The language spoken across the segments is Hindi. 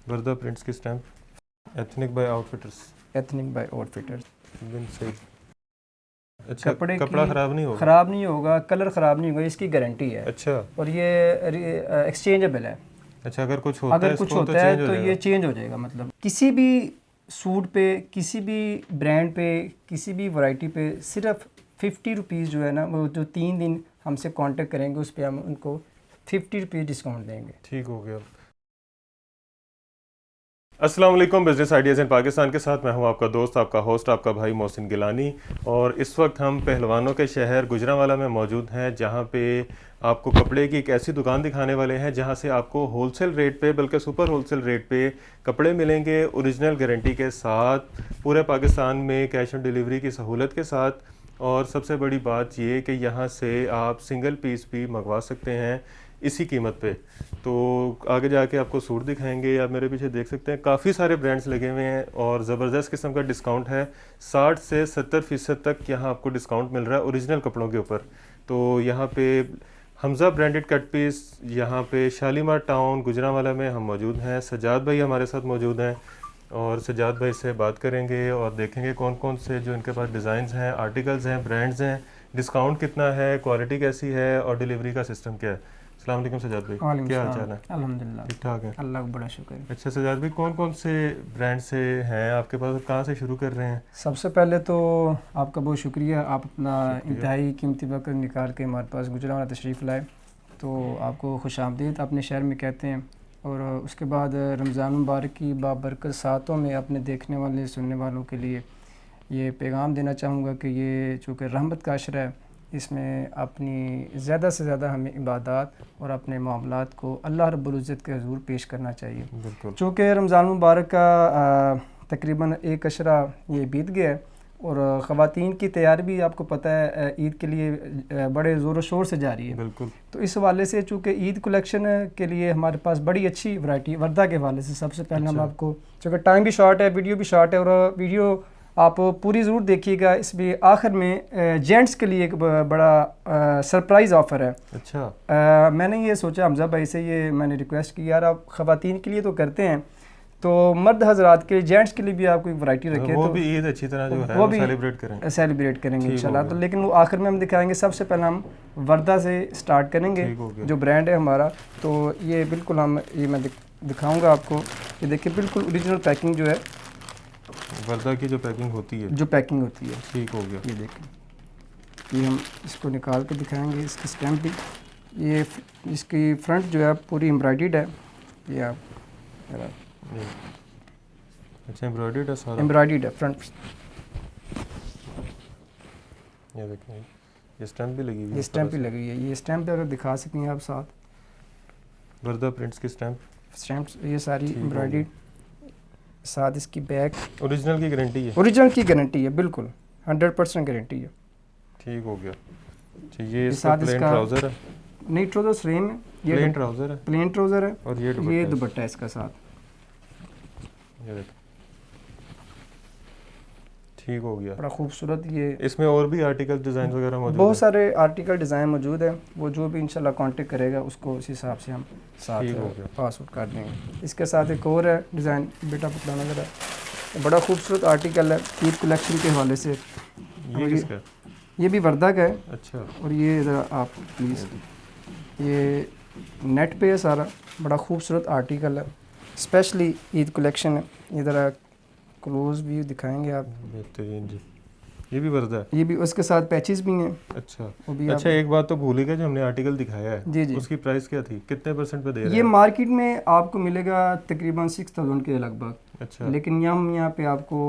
वर्दा प्रिंट्स की stamp ethnic by outfitters. Ethnic by outfitters. बिन सही। अच्छा, कपड़े कपड़ा ख़राब नहीं होगा? ख़राब नहीं होगा, कलर ख़राब नहीं होगा, इसकी गारंटी है। अच्छा। और ये एक्सचेंजेबल है। अच्छा, अगर कुछ होता है तो ये चेंज हो जाएगा। मतलब किसी भी सूट पे, किसी भी ब्रांड पे, किसी भी वैरायटी पे सिर्फ 50 रुपीज़ जो है ना, वो जो 3 दिन हमसे कांटेक्ट करेंगे उस पर हम उनको 50 रुपीज़ डिस्काउंट देंगे। ठीक हो गया। अस्सलाम वालेकुम, बिजनेस आइडियाज़ इन पाकिस्तान के साथ मैं हूं आपका दोस्त, आपका होस्ट, आपका भाई मोहसिन गिलानी। और इस वक्त हम पहलवानों के शहर गुजरांवाला में मौजूद हैं, जहां पे आपको कपड़े की एक ऐसी दुकान दिखाने वाले हैं जहां से आपको होलसेल रेट पे, बल्कि सुपर होलसेल रेट पे कपड़े मिलेंगे, ओरिजिनल गारंटी के साथ, पूरे पाकिस्तान में कैश ऑन डिलीवरी की सहूलत के साथ। और सबसे बड़ी बात ये कि यहाँ से आप सिंगल पीस भी मंगवा सकते हैं इसी कीमत पे। तो आगे जाके आपको सूट दिखाएंगे। आप मेरे पीछे देख सकते हैं काफ़ी सारे ब्रांड्स लगे हुए हैं और ज़बरदस्त किस्म का डिस्काउंट है। 60 से 70% तक यहाँ आपको डिस्काउंट मिल रहा है ओरिजिनल कपड़ों के ऊपर। तो यहाँ पे हमज़ा ब्रांडेड कट पीस, यहाँ पे शालीमार टाउन गुजरांवाला में हम मौजूद हैं। सजाद भाई हमारे साथ मौजूद हैं और सजाद भाई से बात करेंगे और देखेंगे कौन कौन से जो इनके पास डिज़ाइंस हैं, आर्टिकल्स हैं, ब्रांड्स हैं, डिस्काउंट कितना है, क्वालिटी कैसी है और डिलीवरी का सिस्टम क्या है। अस्सलाम वालेकुम सजाद भाई, क्या हाल चाल है? अल्हम्दुलिल्लाह ठीक ठाक है, अल्लाह का बड़ा शुक्र है। अच्छा सजाद भाई, कौन कौन से ब्रांड से हैं आपके पास, कहाँ से शुरू कर रहे हैं? सबसे पहले तो आपका बहुत शुक्रिया, आप अपना इंतहाई कीमती वक्त निकाल के हमारे पास गुजरांवाला तशरीफ़ लाए, तो आपको खुश आमदीद अपने शहर में कहते हैं। और उसके बाद रमज़ान मुबारक की बाबरकत सातों में अपने देखने वाले सुनने वालों के लिए ये पैगाम देना चाहूँगा कि ये चूँकि रहमत का अशरा है, इसमें अपनी ज़्यादा से ज़्यादा हमें इबादत और अपने मामलात को अल्लाह रब्बुल इज़्ज़त के हुज़ूर पेश करना चाहिए। बिल्कुल। चूँकि रमज़ान मुबारक का तकरीबन एक अशरा ये बीत गया है और ख़वातीन की तैयारी भी आपको पता है ईद के लिए बड़े ज़ोर शोर से जा रही है। बिल्कुल। तो इस हवाले से चूँकि ईद कलेक्शन के लिए हमारे पास बड़ी अच्छी वैरायटी वर्दा के हवाले से सबसे पहले हम आपको, चूँकि टाइम भी शॉर्ट है, वीडियो भी शॉर्ट है और वीडियो आप पूरी ज़रूर देखिएगा। इसमें आखिर में जेंट्स के लिए एक बड़ा सरप्राइज़ ऑफ़र है। अच्छा। मैंने ये सोचा हमज़ा भाई से, ये मैंने रिक्वेस्ट की, यार आप ख़वातीन के लिए तो करते हैं, तो मर्द हज़रात के, जेंट्स के लिए भी आपको एक वैरायटी रखे, वो तो भी ईद अच्छी तरह जो है वो भी सेलिब्रेट करेंगे इंशाल्लाह। तो लेकिन वो आखिर में हम दिखाएंगे। सबसे पहले हम वर्दा से स्टार्ट करेंगे, जो ब्रांड है हमारा। तो ये बिल्कुल मैं दिखाऊंगा आपको। ये देखिए, बिल्कुल ओरिजिनल पैकिंग जो है वर्दा की, जो पैकिंग होती है, ठीक हो गया। ये देखिए, ये हम इसको निकाल के दिखाएंगे, इसकी स्टैम्प भी, ये इसकी फ्रंट जो है पूरी एम्ब्रॉयडर्ड है। ये आप अच्छा, एम्ब्रॉयडर्ड है सारा? एम्ब्रॉयडर्ड है फ्रंट। ये देखिए, ये स्टैम्प भी लगी हुई है। ये स्टैम्प भी लगी हुई है। ये स्टैम्प अगर दिखा सकेंगे आप साथ, वर्दा प्रिंट्स की स्टैम्प्स ये सारी एम्ब्रॉयडर्ड, साथ इसकी बैक। ओरिजिनल की गारंटी है? ओरिजिनल की गारंटी है, बिल्कुल 100% गारंटी है। ठीक हो गया। अच्छा, ये इसका प्लेन ट्राउज़र है? नहीं, ट्राउज़र सेम है, ये प्लेन ट्राउज़र है। प्लेन ट्राउज़र है। और ये दुपट्टा है इसका साथ। ये देखो, ठीक हो गया, बड़ा खूबसूरत। ये इसमें और भी आर्टिकल डिज़ाइन वगैरह मौजूद बहुत सारे आर्टिकल डिज़ाइन मौजूद है। वो जो भी इंशाल्लाह कांटेक्ट करेगा उसको उस हिसाब से हम साथ पास आउट कर देंगे। इसके साथ एक और है डिज़ाइन, बेटा पकड़ाना ज़रा, बड़ा खूबसूरत आर्टिकल है ईद कलेक्शन के हवाले से। ये किसका? ये भी वर्दा का है। अच्छा। और ये ज़रा आप प्लीज़, ये नेट पे है सारा, बड़ा खूबसूरत आर्टिकल है, स्पेशली ईद कलेक्शन है। ये ज़रा क्लोज व्यू दिखाएंगे आप। बेहतरीन जी, ये भी वर्दा है? ये भी, उसके साथ पैचेस भी हैं। अच्छा। वो भी अच्छा, एक बात तो भूल ही गए, जो हमने आर्टिकल दिखाया है जी, उसकी प्राइस क्या थी, कितने परसेंट पे दे रहे हैं? ये मार्केट में आपको मिलेगा तकरीबन 6000 के लगभग। अच्छा। लेकिन हम यहाँ पे आपको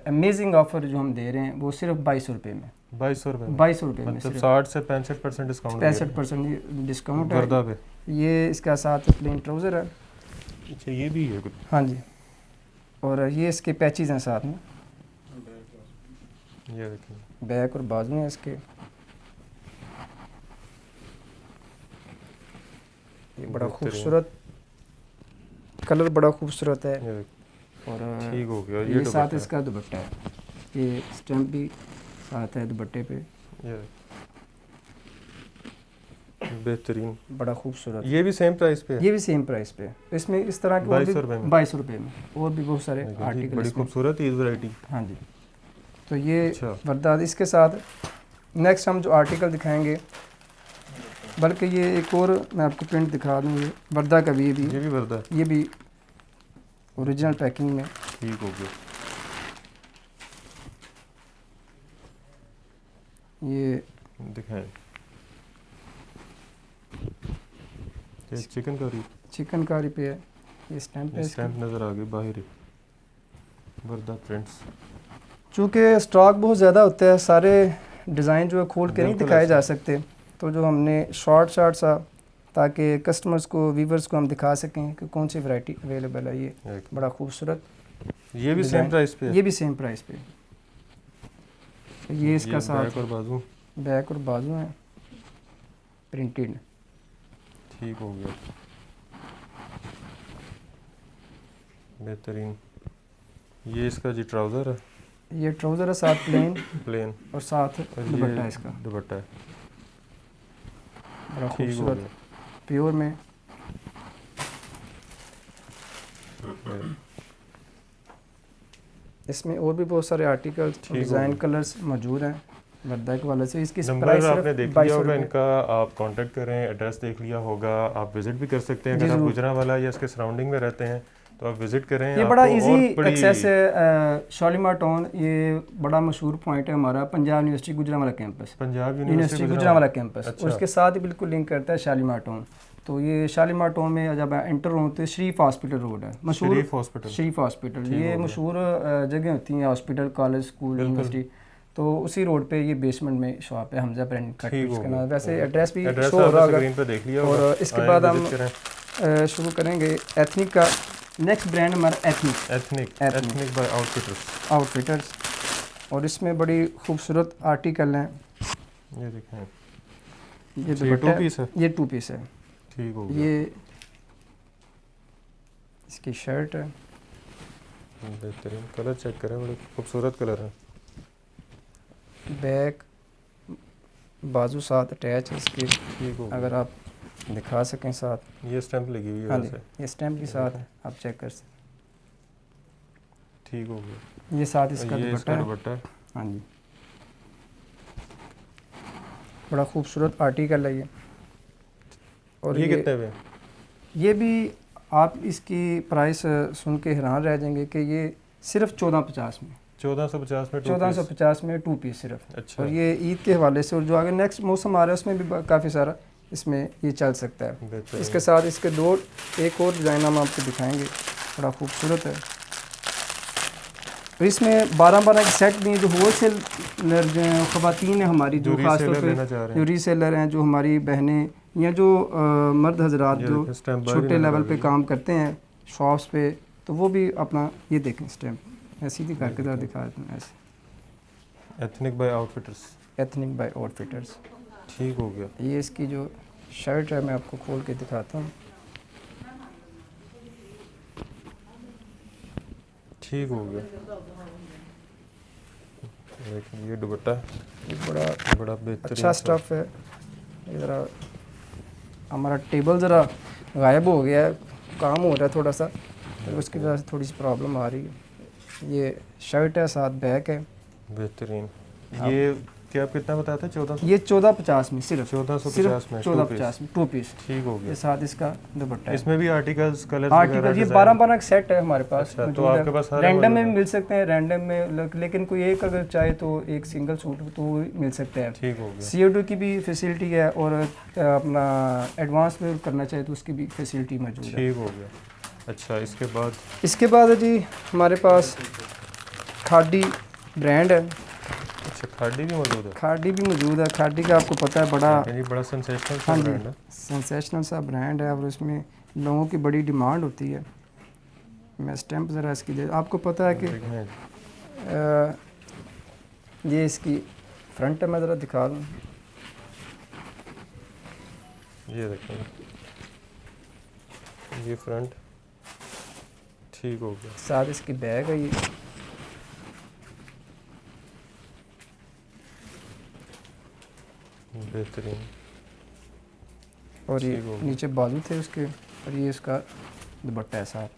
अमेजिंग ऑफर जो हम दे रहे हैं वो सिर्फ 2200 रुपये में। 2200 रुपये? 2200 रुपये में, मतलब 60 से 65% डिस्काउंट? 65% डिस्काउंट है वर्दा पे। ये इसका साथ प्लेन ट्राउज़र है। अच्छा, ये भी है कुछ? हाँ जी, और ये इसके पैचेस हैं साथ में, ये देखिए, बैक और बाजू में इसके। ये बड़ा खूबसूरत कलर, बड़ा खूबसूरत है। और ठीक हो गया। ये साथ इसका दुपट्टा है, ये स्टैम्प भी साथ है दुपट्टे पे। बेहतरीन, बड़ा खूबसूरत। ये भी सेम प्राइस पे है? ये भी सेम प्राइस पे है। इसमें इस तरह के 2200 रुपये में? 2200 रुपये में और भी बहुत सारे देखिए जी, आर्टिकल बड़ी इसमें। खूबसूरत ईद वैरायटी। हाँ जी, तो ये अच्छा, वर्दा। इसके साथ नेक्स्ट हम जो आर्टिकल दिखाएंगे, बल्कि ये एक और मैं आपको प्रिंट दिखा दूँ, ये वर्दा का भी, ये भी वर्दा है? ये भी ओरिजिनल पैकिंग में। ठीक हो गया। ये दिखाएं, ये चिकन करी, चिकन कारी पे है, ये स्टैम्प है इसका। स्टैम्प नज़र आ गई बाहर ही, वर्दा प्रिंट्स। चूँकि स्टॉक बहुत ज़्यादा होता है, सारे डिज़ाइन जो है खोल के नहीं बिल्कुल दिखाए ऐसा। जा सकते, तो जो हमने शॉर्ट सा, ताकि कस्टमर्स को, व्यूवर्स को हम दिखा सकें कि कौन सी वैरायटी अवेलेबल है। ये बड़ा खूबसूरत, ये भी सेम डिज़ाइन। प्राइस पे है? ये भी सेम प्राइस पे। ये इसका साथ बैक और बाजू, बैक और बाजू है प्रिंटेड। ठीक हो गया, बेहतरीन। ये इसका जी ट्राउज़र है? ये ट्राउज़र है साथ प्लेन, प्लेन, और साथ और दुपट्टा ये इसका। दुपट्टा है, बड़ा ठीक हो खूबसूरत गया। प्योर में। इसमें और भी बहुत सारे आर्टिकल्स, ठीक हो डिज़ाइन, गया। कलर्स मौजूद हैं वर्दा के वाले से। इसकी नंबर प्राइस आपने सिर्फ देख लिया 2200 होगा रुपये। इनका, आप कांटेक्ट करें, एड्रेस देख लिया होगा, आप विज़िट भी कर सकते हैं। जी अगर आप ज़रूर। गुजरांवाला या इसके सराउंडिंग में रहते हैं तो आप विज़िट करें। ये बड़ा आपको इजी और बड़ी एक्सेस है। शालीमार टाउन, ये बड़ा मशहूर पॉइंट है हमारा, Punjab university Gujranwala campus, Punjab university university Gujranwala campus, अच्छा। और उसके साथ ही बिल्कुल लिंक करता है शालीमार टाउन। तो ये शालीमार टाउन में जब एंटर हो तो शरीफ हॉस्पिटल रोड है, मशहूर शरीफ हॉस्पिटल। शरीफ हॉस्पिटल, ठीक हो ये गया। मशहूर जगह होती हैं, हॉस्पिटल, कॉलेज, स्कूल, बिल्कुल। यूनिवर्सिटी। तो उसी रोड पे ये बेसमेंट में शॉप है, हमजा प्रिंट कट ठीक हो इसका गया। नाम। वैसे एड्रेस भी एड्रेस शो हो रहा आपने होगा। स्क्रीन पे देख लिया होगा। और इसके आएं, बाद हम विजिट करें। शुरू करेंगे एथनिक का। नेक्स्ट ब्रांड हमारा ethnic ethnic by outfitters. Outfitters, और इसमें बड़ी खूबसूरत आर्टिकल हैं। ये देखें, ये अच्छा, ये दुपट्टा 2 पीस है? ये 2 पीस है। ठीक हो गया, ये इसकी शर्ट है। बेहतरीन। कलर चेक करें, बड़े खूबसूरत कलर है। बैक, बाजू साथ अटैच है इसकी, ठीक हो गया। अगर आप दिखा सकें साथ। ये स्टैंप लगी हुई है हाँ जी, वैसे। ये स्टैम्प के साथ है, आप चेक कर सकते। ठीक हो गया। ये साथ इसका ये दुपट्टा इसका है। दुपट्टा है। हाँ जी, बड़ा खूबसूरत आर्टिकल है ये। और ये कितने में? ये भी आप इसकी प्राइस सुन के हैरान रह जाएंगे कि ये सिर्फ 1450 में, 1450 में 1450 में 2 पीस सिर्फ। अच्छा, और ये ईद के हवाले से, और जो आगे नेक्स्ट मौसम आ रहा है उसमें भी काफ़ी सारा इसमें ये चल सकता है। बेहतरीन। इसके साथ इसके एक और डिज़ाइन हम आपको दिखाएंगे, बड़ा खूबसूरत है। और इसमें 12 के सेट भी हैं। जो होल सेल ख़वातीन हैं हमारी, जो खास तौर लेना पे चाह रहे जो हैं, रीसेलर हैं, जो हमारी बहनें या जो मर्द हजरात ये जो देखें, स्टैम्प बाहर ही छोटे नजर आ लेवल पे रही है। काम करते हैं शॉप्स पे, तो वो भी अपना ये देखें स्टैम्प ऐसी ही करके ज़रा दिखा देते हैं ऐसे। Ethnic by outfitters. Ethnic by outfitters. ठीक हो गया। ये इसकी जो शर्ट है मैं आपको खोल के दिखाता हूँ। ठीक हो गया। देखिए, ये दुपट्टा ये बड़ा बड़ा बेहतरीन अच्छा स्टफ़ है। ये ज़रा हमारा टेबल ज़रा गायब हो गया है, काम हो रहा है थोड़ा सा, तो उसकी वजह से थोड़ी सी प्रॉब्लम आ रही है। ये शर्ट है, साथ बैक है। बेहतरीन। ये क्या आप कितना बताते हैं? 1400? ये 1450 में, सिर्फ 1450 में 1450 में 2 पीस। ठीक हो ये गया। साथ इसका दुपट्टा है। इसमें भी आर्टिकल्स, कलर्स आर्टिकल ये 12 का सेट है हमारे पास। अच्छा, तो मौजूद है। आपके पास सारे रैंडम में मौजूद भी हैं। मिल सकते हैं, रैंडम में, लेकिन कोई एक अगर चाहे तो एक सिंगल सूट तो वो मिल सकता है। ठीक हो गया। CO2 की भी फैसिलिटी है, और अपना एडवांस में करना चाहे तो उसकी भी फैसिलिटी मौजूद है। ठीक हो गया। अच्छा, इसके बाद जी हमारे पास खादी ब्रांड है। अच्छा, खादी भी मौजूद है? खादी भी मौजूद है। खादी का आपको पता है बड़ा, ये बड़ा सेंसेशनल हाँ जी, ब्रांड है। सेंसेशनल सा ब्रांड है, और उसमें लोगों की बड़ी डिमांड होती है। मैं स्टैम्प ज़रा इसकी दे, आपको पता है कि देखें, ये इसकी फ्रंट है, मैं ज़रा दिखा दूँ। ये देखें, ये फ्रंट। ठीक हो गया। साथ इसकी बैग है। ये बेहतरीन। और ये ठीक हो गया। नीचे बाजू थे उसके, और ये इसका दुपट्टा है साथ।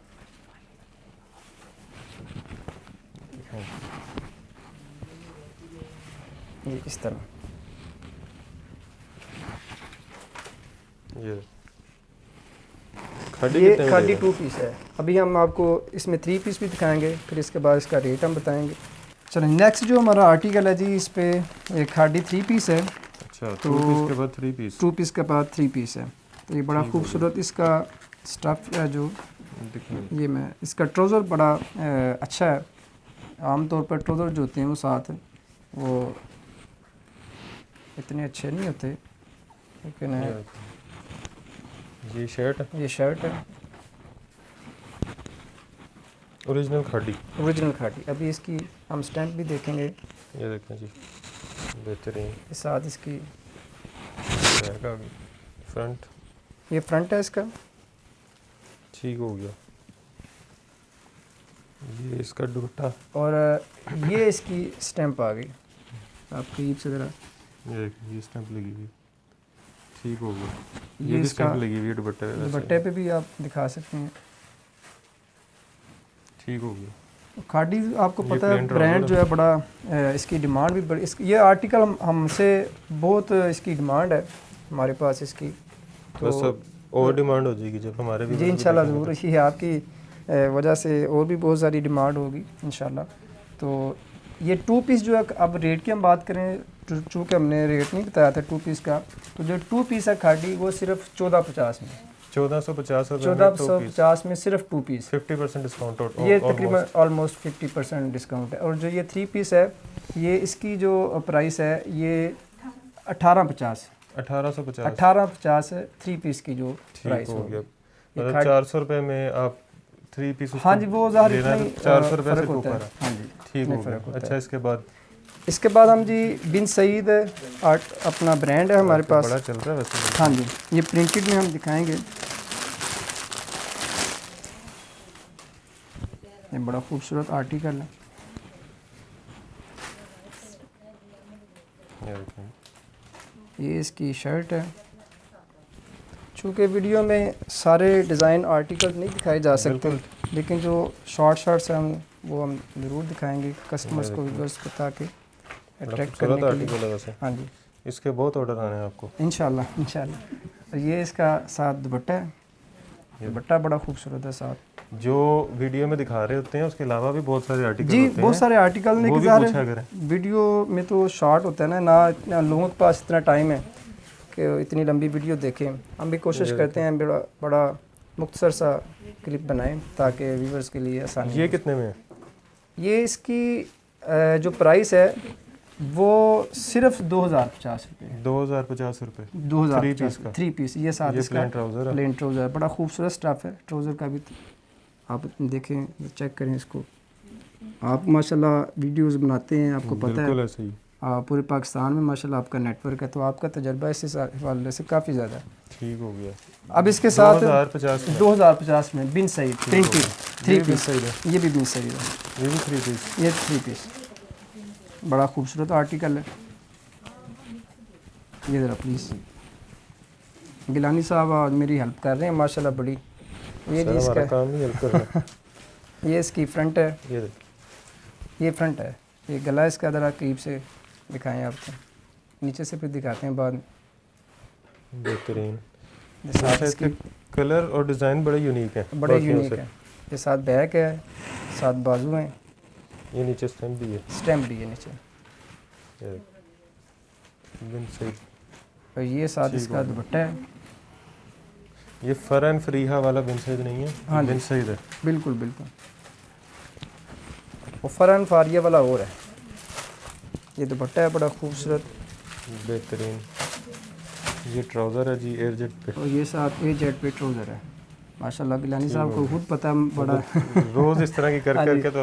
ये इस तरह ये खाड़ी ये कितने में खादी देगा? 2 पीस है। अभी हम आपको इसमें 3 पीस भी दिखाएंगे, फिर इसके बाद इसका रेट हम बताएंगे। चलो नेक्स्ट जो हमारा आर्टिकल है जी, इस पे एक खादी 3 पीस है। अच्छा, तो 2 पीस के बाद 3 पीस। 2 पीस के बाद 3 पीस है। तो ये बड़ा ठीक हो खूबसूरत इसका स्टफ़ है जो दिखाइए। ये मैं इसका ट्राउज़र बड़ा अच्छा है। आमतौर पर ट्राउज़र जो होते हैं वो साथ वो इतने अच्छे नहीं होते, लेकिन ये शर्ट है, ये शर्ट है ओरिजिनल खाड़ी। ओरिजिनल खादी। अभी इसकी हम स्टैम्प भी देखेंगे। ये देखें जी, बेहतरीन। के साथ इसकी बैक आ गई, फ्रंट ये फ्रंट है इसका। ठीक हो गया। ये इसका दुपट्टा, और ये इसकी स्टैम्प आ गई। आप करीब से ज़रा, ये देखिए, ये स्टैंप लगी हुई, ठीक हो गया। ये ये भी इसका स्टैंप लगी हुई है दुपट्टे पे, वैसे। दुपट्टे पे भी आप दिखा सकते हैं। ठीक हो गया। खादी आपको ये पता है plain ब्रांड trouser जो है बड़ा इसकी डिमांड भी बड़ी, ये आर्टिकल हमसे बहुत इसकी डिमांड है हमारे पास इसकी। तो बस अब और डिमांड हो जाएगी जब हमारे भी जी इंशाल्लाह ज़रूर, ये आपकी वजह से और भी बहुत सारी डिमांड होगी इंशाल्लाह। तो ये 2 पीस जो है, अब रेट की हम बात करें, चूँकि हमने रेट नहीं बताया था 2 पीस का, तो जो 2 पीस है खादी वो सिर्फ 1450 में, 1450 रुपये 1450 में सिर्फ 2 पीस। 50% डिस्काउंट ये तकरीबन ऑलमोस्ट 50% डिस्काउंट है। और जो ये 3 पीस है, ये इसकी जो प्राइस है ये 1850 1850 है 3 पीस की जो प्राइस हो गया। होगी। मतलब 400 रुपये में आप 3 पीस हाँ जी, वो ज़ाहिर इतना ही 400 रुपये से फ़र्क होता ऊपर है। है। हाँ जी, ठीक इतना हो ही फ़र्क गया। होता अच्छा, है। इसके बाद इसके बाद हम जी बिन सईद आर्ट अपना ब्रांड है हमारे पास। बड़ा चल रहा है वैसे। हाँ जी, ये प्रिंटेड में हम दिखाएंगे। ये बड़ा खूबसूरत आर्टिकल है। ये देखें। ये इसकी शर्ट है। चूँकि वीडियो में सारे डिज़ाइन आर्टिकल नहीं दिखाए जा सकते, लेकिन जो शॉर्ट्स हैं वो हम ज़रूर दिखाएंगे कस्टमर्स को, व्यूअर्स को, ताकि अट्रैक्ट करने के लिए। आर्टिकल है वैसे। हाँ जी, इसके बहुत ऑर्डर आने हैं आपको इंशाल्लाह इंशाल्लाह। और ये इसका साथ दुपट्टा है। दुपट्टा बड़ा खूबसूरत है साथ। जो वीडियो में दिखा रहे होते हैं उसके अलावा भी बहुत सारे आर्टिकल जी होते बहुत हैं। सारे आर्टिकल वो भी नहीं, पूछा करें। वीडियो में तो शॉर्ट होता है ना इतना लोगों के पास इतना टाइम है कि इतनी लंबी वीडियो देखें। हम भी कोशिश करते हैं बड़ा मुख्तसर सा क्लिप बनाएं ताकि व्यूअर्स के लिए आसानी। ये कितने में है? ये इसकी जो प्राइस है वो सिर्फ 2050 रुपये। 2050 रुपये 2050 का 3 पीस। ये साथ ये इसका प्लेन ट्राउजर है। प्लेन ट्राउज़र, बड़ा खूबसूरत स्टफ़ है ट्राउज़र का भी। आप देखें, चेक करें इसको। आप माशाल्लाह वीडियोस बनाते हैं, आपको पता बिल्कुल है ऐसे ही। पूरे पाकिस्तान में माशाल्लाह आपका नेटवर्क है, तो आपका तजर्बा इस हवाले से काफ़ी ज़्यादा है। ठीक हो गया। अब इसके साथ 2050 में 2050 में बिन सईद प्रिंटेड 3 पीस। सही है। ये भी बिन सईद है। ये भी 3 पीस। ये 3 पीस बड़ा खूबसूरत आर्टिकल है। ये ज़रा प्लीज़, गिलानी साहब आज मेरी हेल्प कर रहे हैं माशाल्लाह बड़ी। ये जी इसका काम नहीं हेल्प कर रहा। ये इसकी फ्रंट है। ये देख, ये फ्रंट है। ये गला इसका ज़रा करीब से दिखाएं आपको, नीचे से फिर दिखाते हैं बाद में। बेहतरीन। ये साथ अच्छा, इसकी इसके कलर और डिज़ाइन बड़े यूनिक हैं। बड़े बाकियों यूनिक से। है। ये साथ बैक है, साथ बाजू हैं, ये नीचे स्टैम्प भी है। स्टैम्प भी है नीचे। ये बिन सही। और ये साथ ठीक इसका हो दुपट्टा है। ये फरन फ्रीहा वाला बिन सईद नहीं है। हाँ जी। बिन सईद है। बिल्कुल बिल्कुल, वो फरन फारिया वाला और है। ये दुपट्टा है बड़ा खूबसूरत। बेहतरीन। ये ट्राउज़र है जी एयर जेट पे। और ये साथ ए जेट पे ट्राउज़र है। माशाल्लाह गिलानी साहब को खुद पता है बड़ा। रोज़ इस तरह की कर हाँ जी। करके तो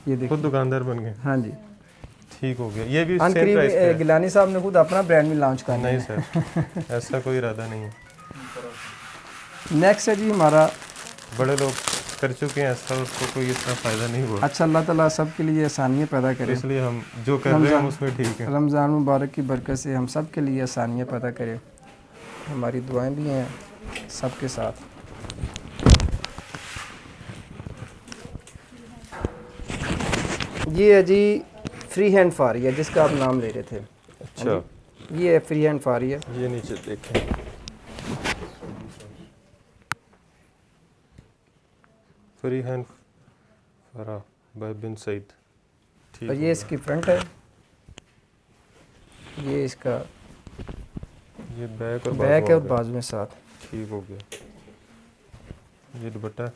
ये खुद देखिए। दुकानदार बन गए। हाँ जी, ठीक हो गया। ये भी सेम अनकरीब प्राइस पे है। गिलानी साहब ने खुद अपना ब्रांड भी लॉन्च करना नहीं है। सर, ऐसा कोई इरादा नहीं है। नेक्स्ट है जी हमारा, बड़े लोग कर चुके हैं ऐसा, उसको कोई इतना फ़ायदा नहीं हुआ, अच्छा अल्लाह ताला सब के लिए आसानियाँ पैदा करे। इसलिए हम जो कर रहे हैं हम उसमें ठीक है। रमज़ान मुबारक की बरकत से हम सब के लिए आसानियाँ पैदा करे। हमारी दुआएं भी हैं सबके साथ। ये है जी फ्री हैंड फारिया जिसका आप नाम ले रहे थे। अच्छा, ये है फ्री हैंड फारिया। ये नीचे देखें, फ्री हैंड फरा बाय बिन सईद। ठीक और हो ये गया। इसकी फ्रंट है, ये इसका ये बैक और बैक है और बाजू आ गया। बाजू में साथ। ठीक हो गया। ये दुपट्टा,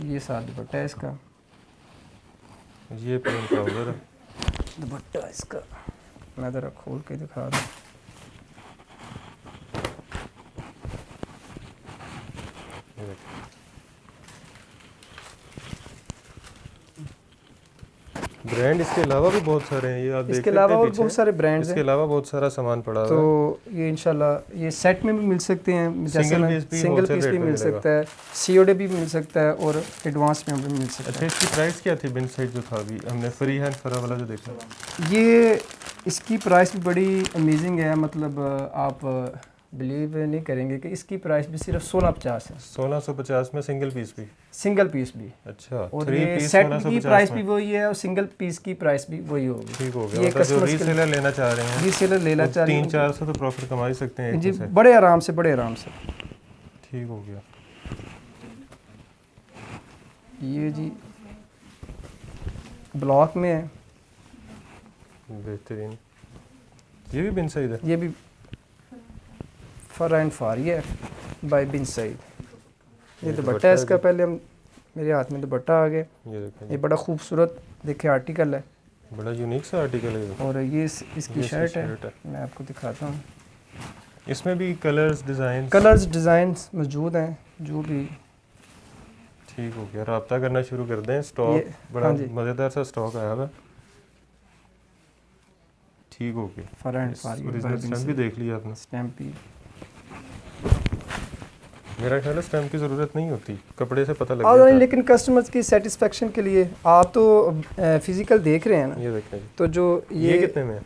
ये साथ दुपट्टा है इसका। ये प्लेन ट्राउजर है। दुपट्टा इसका मैं ज़रा खोल के दिखा दूँ। ये देखिए। ब्रांड इसके अलावा भी बहुत सारे हैं, ये आप देख इसके सकते अलावा हैं और पीछे। बहुत सारे ब्रांड्स इसके हैं। अलावा बहुत सारा सामान पड़ा हुआ है। तो ये इंशाल्लाह ये सेट में भी मिल सकते हैं, जैसे सिंगल मैं पीस भी सिंगल wholesale पीस भी rate में मिल मिलेगा। सकता है, सीओडी भी मिल सकता है और एडवांस में भी मिल सकता अच्छा, इसकी प्राइस क्या थी बिन साइड जो था अभी हमने फ्री हैंड फरा वाला जो देखा? है। ये इसकी प्राइस भी बड़ी अमेजिंग है, मतलब आप बिलीव नहीं करेंगे कि इसकी प्राइस भी सिर्फ 1650 है, 1650 में सिंगल पीस भी। सिंगल पीस भी। अच्छा, और 3 ये पीस सेट की 1650 प्राइस में। भी वही है और सिंगल पीस की प्राइस भी वही होगी। ठीक हो गया। ये मतलब जो customers के लिए- रीसेलर लेना चाह रहे हैं, रीसेलर लेना चाह रहे हैं 300-400 तो प्रॉफिट कमा ही सकते हैं जी, एक से। बड़े आराम से, बड़े आराम से। ठीक हो गया। ये जी ब्लॉक में है, बेहतरीन। ये भी बिन सईद है। ये भी फर एंड फारिया बाय बिन सईद। ये दुपट्टा है इसका। पहले हम मेरे हाथ में दुपट्टा आ गया। ये देखें, ये बड़ा खूबसूरत देखे आर्टिकल है बड़ा यूनिक सा आर्टिकल है ये। और ये इसकी ये इसकी शर्ट है। शर्ट है। मैं आपको दिखाता हूँ। इसमें भी कलर्स, डिजाइन। कलर्स डिज़ाइंस मौजूद हैं जो भी। ठीक हो गया। राब्ता करना शुरू कर दें। स्टॉक ये- बड़ा हाँ जी। मज़ेदार सा स्टॉक आया हुआ है। ठीक हो गया। फर एंड फारिया बाय ओरिजिनल बिन स्टैम्प भी सईद। देख लिया आपने। स्टैम्प भी। मेरा ख्याल है स्टैम्प की ज़रूरत नहीं होती, कपड़े से पता लग और जाता है। लेकिन कस्टमर्स की सेटिस्फेक्शन के लिए आप तो फिजिकल देख रहे हैं ना, ये देखें जी। तो जो ये कितने में है?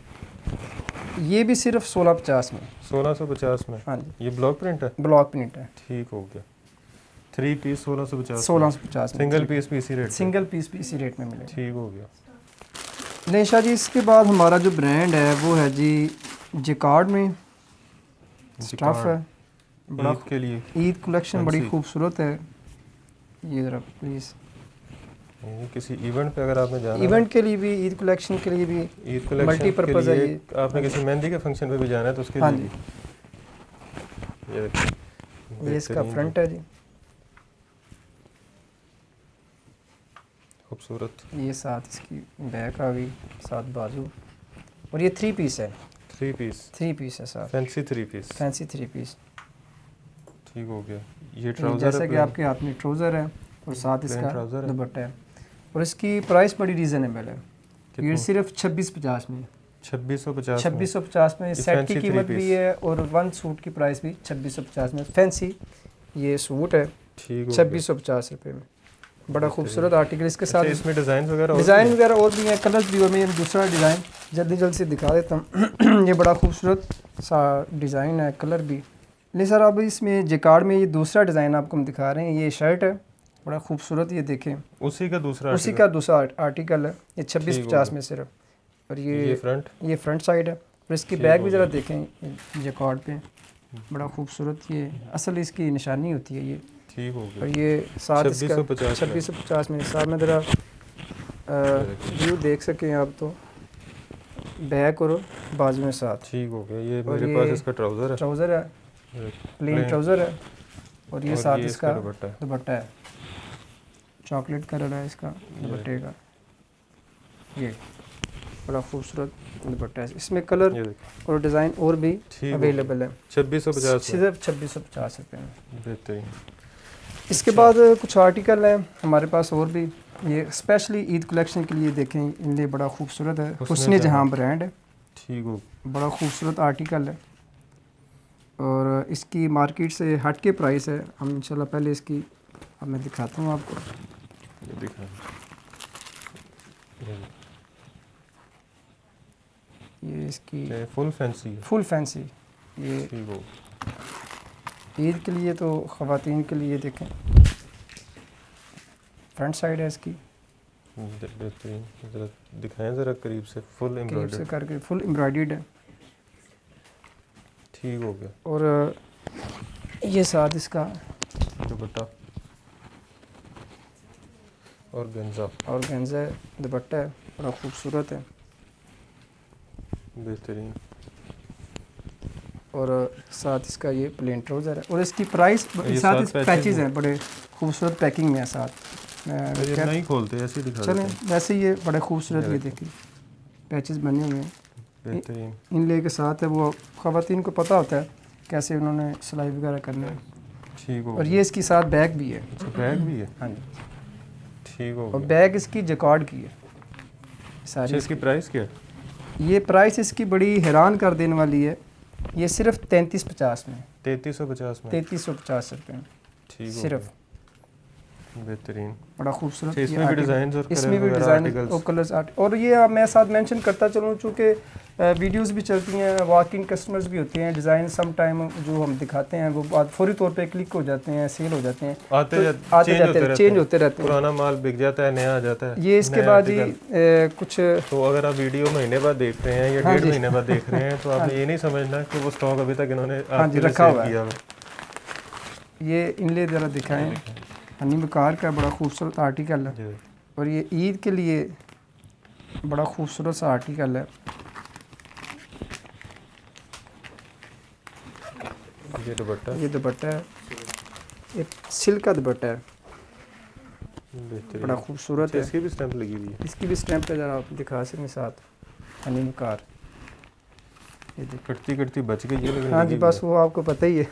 ये भी सिर्फ 1650 में। 1650 में। हाँ जी, ये ब्लॉक प्रिंट है। ब्लॉक प्रिंट है। ठीक हो गया। 3 पीस 1650। 1650 में। सिंगल पीस भी इसी रेट पे? सिंगल पीस भी इसी रेट में मिलेगा। ठीक हो गया। नहीं शाह जी, इसके बाद हमारा जो ब्रांड है वो है जी जिकार्ड में स्टफ है। बड़ा ईद के लिए ईद कलेक्शन बड़ी फैंसी। खूबसूरत है। ये ज़रा प्लीज़, ये किसी इवेंट पे अगर आपने जाना इवेंट के लिए भी, ईद कलेक्शन के लिए भी, है, ईद कलेक्शन के multi-purpose है लिए, ये। आपने किसी मेहंदी के फंक्शन पे भी जाना है तो उसके हाँ लिए जी। भी। ये देखिए, ये इसका बेहतरीन फ्रंट है जी। खूबसूरत। ये साथ इसकी बैक आ गई, साथ बाजू। और ये 3 पीस है। 3 पीस 3 पीस है साथ, फैंसी 3 पीस। Fancy 3 piece. ठीक हो गया। ये ये ट्राउजर जैसा कि आपके हाथ में ट्राउज़र है और साथ plain इसका trouser है। दुपट्टा है। और इसकी प्राइस बड़ी रीज़नेबल है। ये कितनी? सिर्फ 2650 में। 2650 में। 2650 में ये सेट की fancy कीमत 3 भी piece। है और 1 सूट की प्राइस भी 2650 में। फैंसी ये सूट है ठीक हो गया। 2650 रुपये में। बड़ा खूबसूरत आर्टिकल। इसके अच्छा, साथ इसमें डिजाइन वगैरह और डिज़ाइन भी हैं? वगैरह और भी हैं, कलर्स भी हैं। मैं दूसरा डिज़ाइन जल्दी से दिखा देता हूँ। ये बड़ा खूबसूरत सा डिज़ाइन है, कलर भी। नहीं सर, अब इसमें जिकार्ड में ये दूसरा डिज़ाइन आपको हम दिखा रहे हैं। ये शर्ट है, बड़ा खूबसूरत, ये देखें। उसी का दूसरा उसी article? का दूसरा आर्टिकल है। ये ठीक हो 2650 गया। में सिर्फ। और ये ये फ्रंट। साइड है। और इसकी ठीक बैग हो भी ज़रा गया। देखें जिकार्ड पे, बड़ा खूबसूरत। ये असल इसकी निशानी होती है ये। ठीक हो और गया। ये साथ इसका 2650 में। 2650 में। साथ में ज़रा व्यू देख सकें आप तो, बैक और बाजू में साथ ठीक हो गया। ये और मेरे ये पास इसका ट्राउजर है। ट्राउज़र है, प्लेन plain। ट्राउज़र है। और ये और साथ ये इसका दुपट्टा है। दुपट्टा है, चॉकलेट कलर है इसका दुपट्टे का। ये बड़ा खूबसूरत दुपट्टा है। इसमें कलर ये देखिए। और डिज़ाइन और भी ठीक हो अवेलेबल है। 2650 में। सिर्फ 2650 रुपये में। बेहतरीन। इसके बाद कुछ आर्टिकल हैं हमारे पास और भी। ये स्पेशली ईद कलेक्शन के लिए देखें, इनलिए बड़ा खूबसूरत है। हुस्न जहां ब्रांड है, ठीक हो। बड़ा खूबसूरत आर्टिकल है और इसकी मार्केट से हट के प्राइस है। हम इंशाल्लाह पहले इसकी अब मैं दिखाता हूँ आपको। ये दिखा। ये इसकी फुल फैंसी है। Full fancy. ये ठीक हो। ईद के लिए तो ख़वातीन के लिए देखें, फ्रंट साइड है इसकी, बेहतरीन। ज़रा दिखाएं ज़रा करीब से, फुल करीब से एम्ब्रॉयडर्ड। करके फुल एम्ब्रॉयडर्ड है। ठीक हो गया। और ये साथ इसका दुपट्टा और गंजा, और गेंजा दुपट्टा है, बड़ा खूबसूरत है। बेहतरीन। और साथ इसका ये प्लेन ट्राउज़र है। और इसकी प्राइस ये साथ इस पैचेस पैचेस हैं। हैं, बड़े खूबसूरत पैकिंग में है साथ। तो ये नहीं खोलते, ऐसे ही दिखा चलें देते हैं। वैसे ये बड़े खूबसूरत, ये ये देखो। देखिए पैचेस बने हुए हैं। बेहतरीन। इनले के साथ है, वो ख़वातीन को पता होता है कैसे उन्होंने सिलाई वगैरह करना है। ठीक हो और गया। ये इसके साथ बैग भी है। अच्छा, बैग भी है। हाँ जी। ठीक हो और गया। बैग इसकी जैकार्ड की है अच्छा, सारी। इसकी प्राइस क्या है? ये प्राइस इसकी बड़ी हैरान कर देने वाली है। ये सिर्फ 3350 में, 3350 में। 3350 रुपये में ठीक हो सिर्फ। गया। बेहतरीन। बड़ा खूबसूरत। अच्छा, ये इसमें भी आर्टिकल- डिज़ाइन और इसमें कलर भी वगैरह डिज़ाइन आर्टिकल्स। और कलर्स आर्ट। और ये अब मैं साथ मेंशन करता चलूँ, चूँकि वीडियोस भी चलती हैं, वॉकिंग कस्टमर्स भी होते हैं, डिज़ाइन सम टाइम जो हम दिखाते हैं वो बाद फौरी तौर पे क्लिक हो जाते हैं, सेल हो जाते हैं, आते तो जाते आते जाते चेंज होते रहते हैं। पुराना माल बिक जाता है, नया आ जाता है। ये इसके नया बाद ही आर्टिकल। कुछ तो अगर आप वीडियो महीने बाद देख रहे हैं या हाँ 1.5 जी। महीने बाद देख रहे हैं, तो आपने ये नहीं समझना कि वो स्टॉक अभी तक इन्होंने हाँ जी, आपके लिए रखा सेल हुआ है। किया हुआ। ये इनले ज़रा दिखाएं। हनी मकार का बड़ा खूबसूरत आर्टिकल है। जी। और ये ईद के लिए बड़ा खूबसूरत सा आर्टिकल है। ये दुपट्टा ये दुपट्टा है, ये सिल्क का दुपट्टा है, बेहतरीन। बड़ा खूबसूरत अच्छा, है। इसकी भी स्टैंप लगी हुई है। इसकी भी स्टैंप पे ज़रा आप दिखा सकें साथ, हनी मकार। ये देखो। कटती कटती बच गई ये, लेकिन हाँ लगी जी, हुई बस है। वो आपको पता ही है।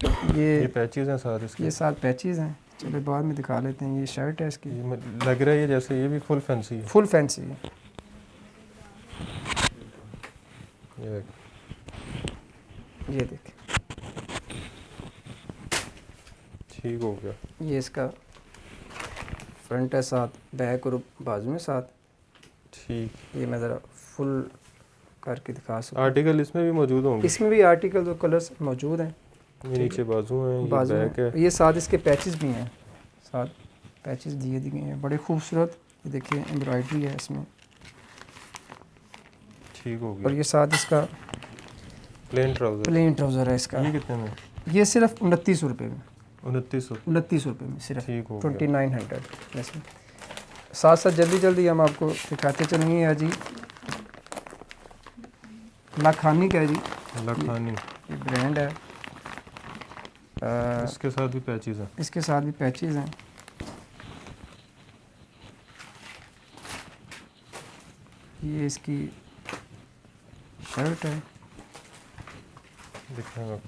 ये ये पैचेस हैं साथ इसके। ये साथ पैचेस हैं, चलो बाद में दिखा लेते हैं। ये शर्ट है इसकी, लग रहा है ये जैसे ये भी फुल फैंसी है। फुल फैंसी है। ये देख। ये देखें, ठीक हो गया। ये इसका फ्रंट है, साथ बैक और बाजू में साथ। ठीक। ये मैं ज़रा फुल करके दिखा सकूँ। आर्टिकल इसमें भी मौजूद होंगे। इसमें भी आर्टिकल और कलर्स मौजूद हैं। ये नीचे बाजू हैं, ये बाजू बैक में है। ये साथ इसके पैचेस भी हैं, साथ पैचेस दिए दिए हैं, बड़े खूबसूरत। ये देखिए एम्ब्रॉयडरी है इसमें। ठीक हो और गया। ये साथ इसका प्लेन ट्राउजर। प्लेन ट्राउज़र है इसका। ये कितने में? ये सिर्फ 29 रुपये में, 2900। 29 रुपये में सिर्फ, ठीक हो गया। 2900 इसमें। साथ साथ जल्दी जल्दी हम आपको दिखाते चलेंगे। है जी लाखानी का है जी, लखानी। ये ब्रांड है। इसके साथ भी पैचेस हैं। इसके साथ भी पैचेस हैं। ये इसकी शर्ट है, दिखाएंगे।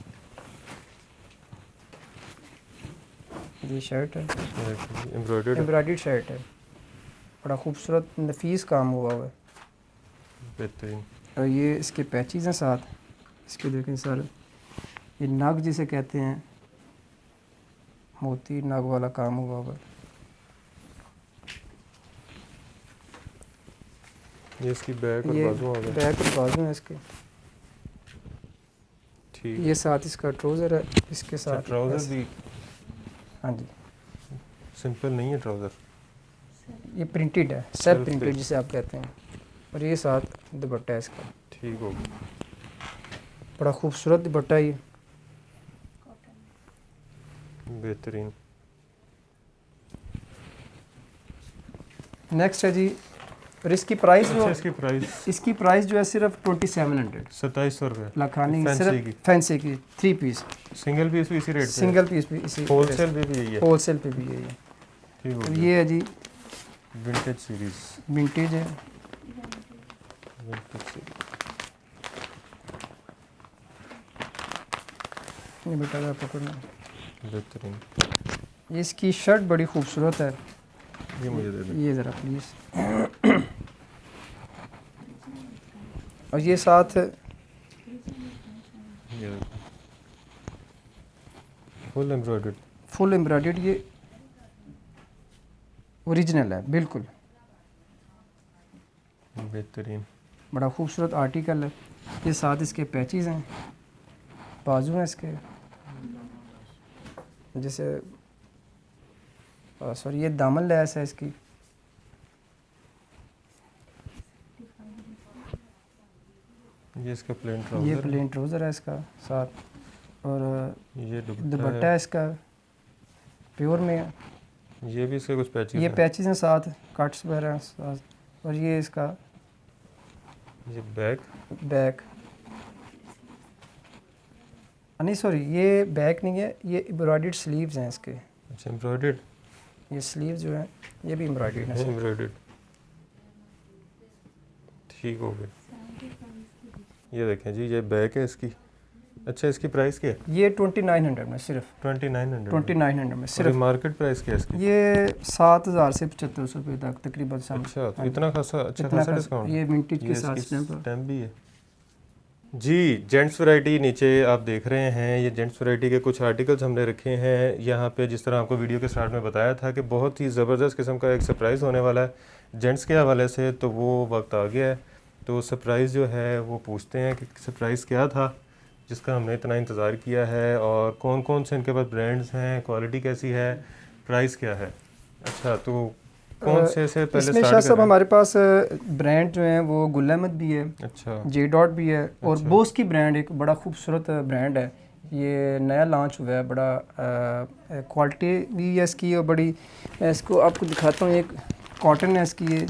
ये शर्ट है, एम्ब्रॉयडर्ड। एम्ब्रॉयडर्ड शर्ट है, बड़ा खूबसूरत नफीस काम हुआ हुआ है। बेहतरीन। और ये इसके पैचेस हैं साथ। इसके देखें सर, ये नग जिसे कहते हैं, मोती नग वाला काम हुआ हुआ है। ये इसकी बैक और ये बाजू आ गए। बैक और बाजू है इसके। ठीक। ये साथ इसका ट्राउज़र है, इसके साथ ट्राउजर भी हाँ जी, सिंपल नहीं है ट्राउजर। ये प्रिंटेड है, Self सेल्फ प्रिंटेड print। जिसे आप कहते हैं। और ये साथ दुपट्टा है इसका, ठीक हो गया। बड़ा खूबसूरत दुपट्टा है ये। बेहतरीन। नेक्स्ट है जी, और इसकी प्राइस जो अच्छा, इसकी प्राइस जो है सिर्फ 2700 2700 रुपये। लाखानी, फैंसी सिर्फ की। फैंसी की 3 पीस, सिंगल पीस भी इसी रेट पे है? सिंगल पीस भी इसी होलसेल भी यही है? होलसेल पे भी यही है। ठीक हो और गया। ये है जी विंटेज सीरीज। विंटेज है। Vintage series. ये बेटा का पकड़ना। बेहतरीन। ये इसकी शर्ट बड़ी खूबसूरत है। ये मुझे दे दें। ये ज़रा प्लीज़। और ये साथ ये फुल एम्ब्रॉयडर्ड। फुल एम्ब्रॉयडर्ड, ये ओरिजिनल है बिल्कुल। बेहतरीन। बड़ा खूबसूरत आर्टिकल है। ये साथ इसके पैचेस हैं, बाजू हैं इसके, जैसे सॉरी ये दामन लैस है इसकी। ये इसका प्लेन ये ट्राउजर प्लेन ट्राउज़र है इसका साथ, और ये दुपट्टा है इसका प्योर में है। ये भी इसके कुछ पैचेस ये हैं। पैचेस हैं साथ, कट्स वगैरह हैं साथ, और ये इसका ये बैक बैक, नहीं सॉरी ये बैक नहीं है, ये एम्ब्रॉयडर्ड स्लीव्स हैं इसके। अच्छा एम्ब्रॉयडर्ड, ये स्लीव्स जो हैं ये भी एम्ब्रॉयडर्ड हैं। एम्ब्रॉयडर्ड, ठीक हो गया। ये देखें जी, ये बैक है इसकी। अच्छा इसकी प्राइस क्या है? ये 2900 में सिर्फ, 2900। 2900 में सिर्फ। मार्केट प्राइस क्या है इसकी? ये 7000 से 7500 रुपये तक तकरीबन सामने। अच्छा तो इतना खासा अच्छा खासा डिस्काउंट, ये विंटेज के साथ स्टैम्प भी है जी। जेंट्स वैरायटी नीचे आप देख रहे हैं, ये जेंट्स वैरायटी के कुछ आर्टिकल्स हमने रखे हैं यहाँ पे। जिस तरह आपको वीडियो के स्टार्ट में बताया था कि बहुत ही ज़बरदस्त किस्म का एक सरप्राइज़ होने वाला है जेंट्स के हवाले से, तो वो वक्त आ गया है। तो सरप्राइज़ जो है वो पूछते हैं कि सरप्राइज़ क्या था जिसका हमने इतना इंतज़ार किया है, और कौन कौन से इनके पास ब्रांड्स हैं, क्वालिटी कैसी है, प्राइस क्या है। अच्छा तो कौन से पहले इसमें शाह स्टार्ट साहब करें? हमारे पास ब्रांड जो हैं वो गुल अहमद भी है, अच्छा जे डॉट भी है, और अच्छा। बोस की ब्रांड एक बड़ा खूबसूरत ब्रांड है, ये नया लॉन्च हुआ है। बड़ा क्वालिटी भी है इसकी, और बड़ी, मैं इसको आपको दिखाता हूँ। एक कॉटन है इसकी, ये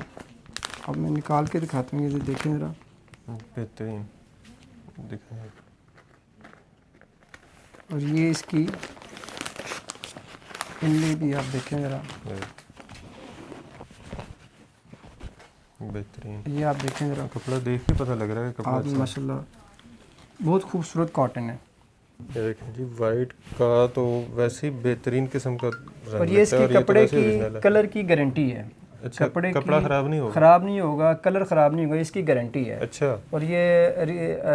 अब मैं निकाल के दिखाता हूँ, ये देखें ज़रा। बेहतरीन दिखाएं। और ये इसकी इनले भी आप देखें ज़रा, बेहतरीन, ये आप देखें ज़रा, कपड़ा देख के पता लग रहा है कपड़ा आप अच्छा है। माशाल्लाह बहुत खूबसूरत कॉटन है। ये देखें जी, वाइट का तो वैसे ही बेहतरीन किस्म का रंग और ये लगता है, इसकी ये तो कपड़े वैसे की original है। कलर की गारंटी है। अच्छा कपड़ा ख़राब नहीं होगा? ख़राब नहीं होगा, कलर ख़राब नहीं होगा, इसकी गारंटी है। अच्छा और ये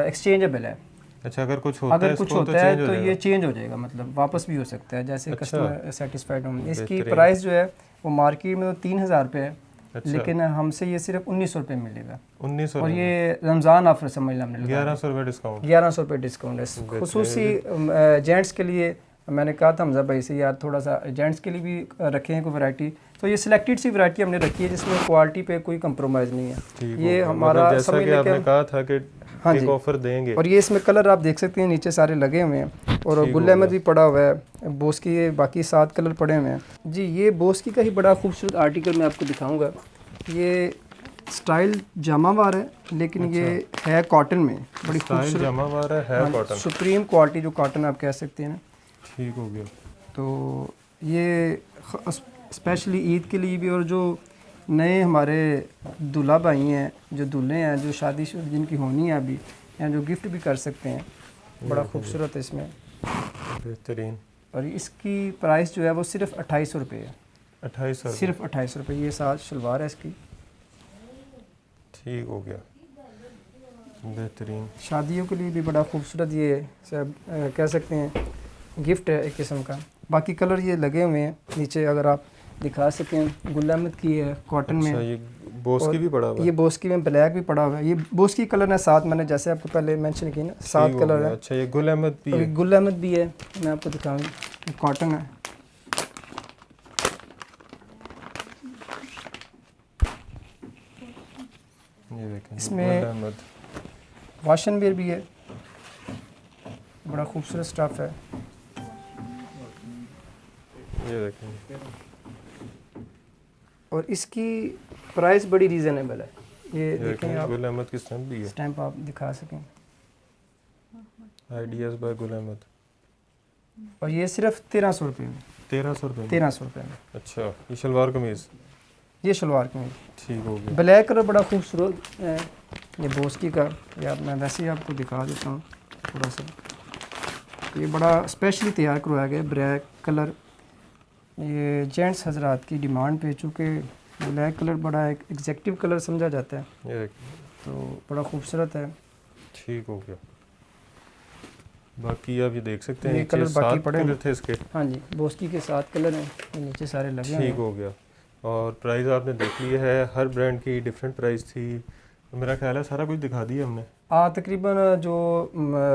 एक्सचेंजेबल है। अच्छा, अगर कुछ होता अगर है कुछ इसको होता है change हो तो जाएगा? ये चेंज हो जाएगा, मतलब वापस भी हो सकता है, जैसे अच्छा। कस्टमर सेटिस्फाइड होंगे। इसकी बेहतरीन। प्राइस जो है वो मार्केट में तो 3000 रुपये है, अच्छा। लेकिन हमसे ये सिर्फ 1900 रुपये मिलेगा। 1900 और ये रमज़ान ऑफर समझ लें हमने, 1100 रुपये डिस्काउंट। 1100 रुपये डिस्काउंट है खुसूसी जेंट्स के लिए। मैंने कहा था हमजा भाई से यार थोड़ा सा जेंट्स के लिए भी रखे हैं कोई वैरायटी, तो ये सिलेक्टेड सी वैरायटी हमने रखी है जिसमें क्वालिटी पे कोई कंप्रोमाइज़ नहीं है। ये हमारा मतलब जैसा कि आपने कहा था कि हाँ एक जी ऑफर देंगे। और ये इसमें कलर आप देख सकते हैं नीचे सारे लगे हुए हैं, और गुल अहमद भी पड़ा हुआ है, बोस की ये बाकी 7 कलर पड़े हुए हैं जी। ये बोस की का ही बड़ा खूबसूरत आर्टिकल मैं आपको दिखाऊंगा। ये स्टाइल जामावार है, लेकिन ये है कॉटन में, बड़ी खूबसूरत जामावार है कॉटन, सुप्रीम क्वालिटी जो कॉटन आप कह सकते हैं ना। ठीक हो गया। तो ये स्पेशली ईद के लिए भी, और जो नए हमारे दूल्हा भाई हैं, जो दूल्हे हैं, जो शादी जिनकी होनी है अभी, या जो गिफ्ट भी कर सकते हैं, बड़ा खूबसूरत है इसमें, बेहतरीन। और इसकी प्राइस जो है वो सिर्फ 2800 रुपये है। 2800 सिर्फ 2800 रुपये। ये साथ शलवार है इसकी, ठीक हो गया, बेहतरीन। शादियों के लिए भी बड़ा खूबसूरत ये सब कह सकते हैं गिफ्ट है एक किस्म का। बाकी कलर ये लगे हुए हैं नीचे, अगर आप दिखा सकें। गुल अहमद की है कॉटन में। अच्छा, ये बोस की भी पड़ा हुआ है? ये बोस की में ब्लैक भी पड़ा हुआ है। ये बोस की कलर है 7, मैंने जैसे आपको पहले मेंशन की ना, 7 कलर है। अच्छा, ये गुल अहमद भी है? गुल अहमद भी है, मैं आपको दिखाऊंगा। कॉटन है, ये देखें इसमें गुल अहमद। वाशन वेयर भी है, बड़ा खूबसूरत स्टफ है। ये देखें, और इसकी प्राइस बड़ी रीज़नेबल है। ये देखें आप, गुल अहमद की स्टैम्प भी है। स्टैम्प आप दिखा सकें। Ideas bye Gul Ahmed. और ये सिर्फ 1300 रुपये में। 1300 रुपये? 1300 रुपये में। अच्छा, ये शलवार कमीज़? ये शलवार कमीज, ठीक हो गया। ब्लैक कलर बड़ा खूबसूरत है। ये बोस्की का, या मैं वैसे ही आपको दिखा देता हूँ थोड़ा सा। ये बड़ा स्पेशली तैयार करवाया गया ब्लैक कलर, ये जेंट्स हजरात की डिमांड पे, चूँकि ब्लैक कलर बड़ा एक एग्जैक्टिव कलर समझा जाता है, ये तो बड़ा खूबसूरत है। ठीक हो गया। बाकी आप ये देख सकते हैं ये कलर नीचे बाकी 7 पड़े कलर हैं। थे इसके। हाँ जी, बोस्की के 7 कलर हैं, ये नीचे सारे लगे हुए ठीक हैं। हो गया। और प्राइस आपने देख लिया है, हर ब्रांड की डिफरेंट प्राइस थी। तो मेरा ख्याल है सारा कुछ दिखा दिया हमने। तकरीबन जो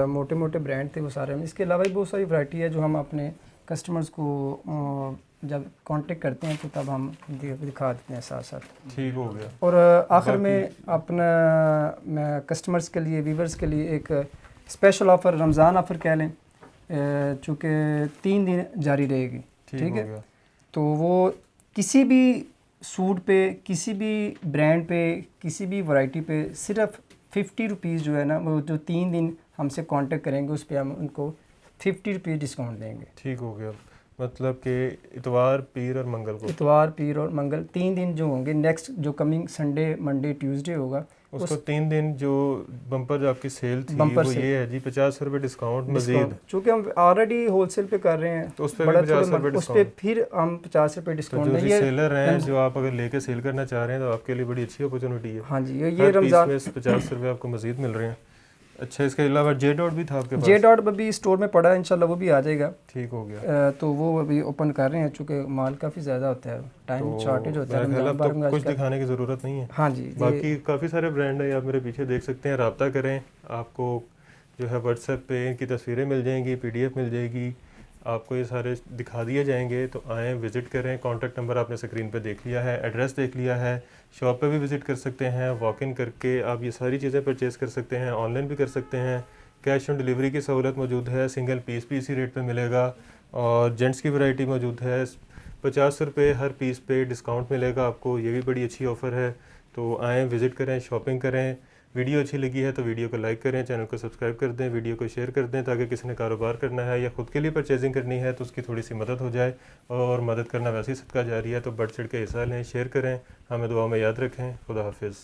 मोटे मोटे ब्रांड थे वो सारे हैं। इसके अलावा भी बहुत सारी वैरायटी है जो हम अपने कस्टमर्स को जब कांटेक्ट करते हैं तो तब हम दिखा देते हैं साथ साथ। ठीक हो गया। और आखिर में अपना मैं कस्टमर्स के लिए, व्यूवर्स के लिए एक स्पेशल ऑफ़र, रमज़ान ऑफ़र कह लें, चूँकि 3 दिन जारी रहेगी, ठीक है। तो वो किसी भी सूट पे, किसी भी ब्रांड पे, किसी भी वैरायटी पे सिर्फ 50 रुपीज़ जो है ना, वो जो 3 दिन हमसे कांटेक्ट करेंगे उस पर हम उनको 50 रुपीज़ डिस्काउंट देंगे। ठीक हो गया। मतलब कि इतवार, पीर और मंगल को, इतवार, पीर और मंगल 3 दिन जो होंगे, नेक्स्ट जो कमिंग संडे, मंडे, ट्यूसडे होगा, उसको 3 दिन जो बम्पर जो आपकी सेल थी बम्पर वो सेल। ये है जी 50 रुपये डिस्काउंट मजीद। चूँकि हम ऑलरेडी होलसेल पे कर रहे हैं तो उस पर भी 50 रुपये उस पर फिर हम 50 रुपये तो डिस्काउंट जो देंगे। सेलर हैं, जो आप अगर लेके सेल करना चाह रहे हैं तो आपके लिए बड़ी अच्छी अपॉर्चुनिटी है। हाँ जी, ये हर रमज़ान पीस में 50 रुपये आपको मजीद मिल रहे हैं। अच्छा, इसके अलावा जे डॉट भी था आपके पास? जे डॉट भी स्टोर में पड़ा है, इंशाल्लाह वो भी आ जाएगा। ठीक हो गया। तो वो अभी ओपन कर रहे हैं, चूँकि माल काफ़ी ज़्यादा होता है, टाइम शॉर्टेज होता है। तो कुछ दिखाने की ज़रूरत नहीं है। हाँ जी, बाकी काफ़ी सारे ब्रांड है, आप मेरे पीछे देख सकते हैं। रब्ता करें, आपको जो है व्हाट्सएप पे इनकी तस्वीरें मिल जाएंगी, PDF मिल जाएगी, आपको ये सारे दिखा दिए जाएंगे। तो आएँ, विज़िट करें। कॉन्टैक्ट नंबर आपने स्क्रीन पे देख लिया है, एड्रेस देख लिया है। शॉप पे भी विज़िट कर सकते हैं, वॉक इन करके आप ये सारी चीज़ें परचेज़ कर सकते हैं, ऑनलाइन भी कर सकते हैं। कैश ऑन डिलीवरी की सहूलत मौजूद है, सिंगल पीस भी इसी रेट पे मिलेगा। और जेंट्स की वैरायटी मौजूद है, 50 रुपये हर पीस पे डिस्काउंट मिलेगा आपको, ये भी बड़ी अच्छी ऑफ़र है। तो आएँ, विज़िट करें, शॉपिंग करें। वीडियो अच्छी लगी है तो वीडियो को लाइक करें, चैनल को सब्सक्राइब कर दें, वीडियो को शेयर कर दें, ताकि किसी ने कारोबार करना है या ख़ुद के लिए परचेजिंग करनी है तो उसकी थोड़ी सी मदद हो जाए। और मदद करना वैसे ही सदका जारी है, तो बढ़ चढ़ के हिस्सा लें, शेयर करें, हमें दुआ में याद रखें। खुदा हाफिज़।